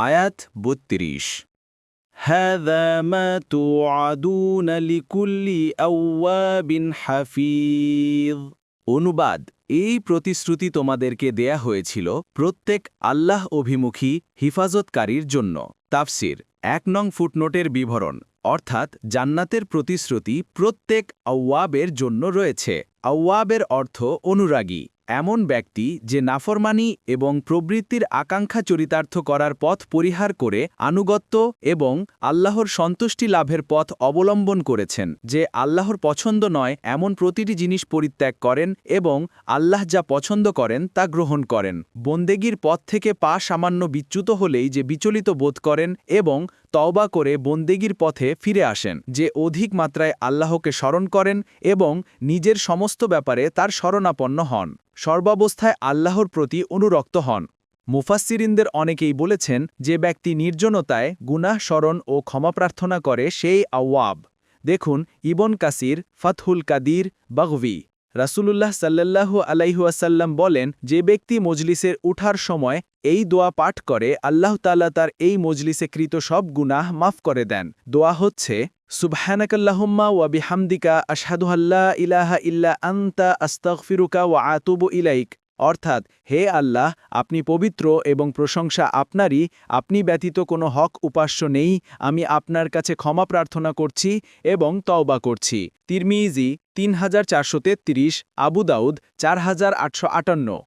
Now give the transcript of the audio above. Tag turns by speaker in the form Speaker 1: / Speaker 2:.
Speaker 1: আয়াত ৩২ হাযা মা তুআদুনা লিকুল্লি আওয়াবিন হাফিজ। অনুবাদ: এই প্রতিশ্রুতি তোমাদেরকে দেয়া হয়েছিল প্রত্যেক আল্লাহ অভিমুখী হিফাজতকারীর জন্য। তাফসির: ১ নং ফুটনোটের বিবরণ, অর্থাৎ জান্নাতের প্রতিশ্রুতি প্রত্যেক আওয়াবের জন্য রয়েছে। আওয়াবের অর্থ অনুরাগী, এমন ব্যক্তি যে নাফরমানি এবং প্রবৃত্তির আকাঙ্ক্ষা চরিতার্থ করার পথ পরিহার করে আনুগত্য এবং আল্লাহর সন্তুষ্টি লাভের পথ অবলম্বন করেছেন, যে আল্লাহর পছন্দ নয় এমন প্রতিটি জিনিস পরিত্যাগ করেন এবং আল্লাহ যা পছন্দ করেন তা গ্রহণ করেন। বন্দেগীর পথ থেকে পা সামান্য বিচ্যুত হলেই যে বিচলিত বোধ করেন এবং তওবা করে বন্দেগীর পথে ফিরে আসেন, যে অধিক মাত্রায় আল্লাহকে স্মরণ করেন এবং নিজের সমস্ত ব্যাপারে তার শরণাপন্ন হন, সর্বাবস্থায় আল্লাহর প্রতি অনুরক্ত হন। মুফাসসিরিনদের অনেকেই বলেছেন, যে ব্যক্তি নির্জনতায় গুনাহ স্মরণ ও ক্ষমা প্রার্থনা করে সেই আওয়াব। দেখুন ইবন কাসির, ফাতহুল কাদির, বাগভি। রাসূলুল্লাহ সাল্লাল্লাহু আলাইহি ওয়াসাল্লাম বলেন, যে ব্যক্তি মজলিসের উঠার সময় এই দোয়া পাঠ করে, আল্লাহ তাআলা তার এই মজলিসে কৃত সব গুনাহ মাফ করে দেন। দোয়া হচ্ছে, সুবহানাকাল্লাহুম্মা ওয়া বিহামদিকা আশহাদু আল্লা ইলাহা ইল্লা আনতা আস্তাগফিরুকা ওয়া আতুবু ইলাইক। অর্থাৎ, হে আল্লাহ, আপনি পবিত্র এবং প্রশংসা আপনারই, আপনি ব্যতীত কোনো হক উপাস্য নেই, আমি আপনার কাছে ক্ষমা প্রার্থনা করছি এবং তওবা করছি। তিরমিজি ৩৪৩৩, আবু দাউদ ৪৮৫৮।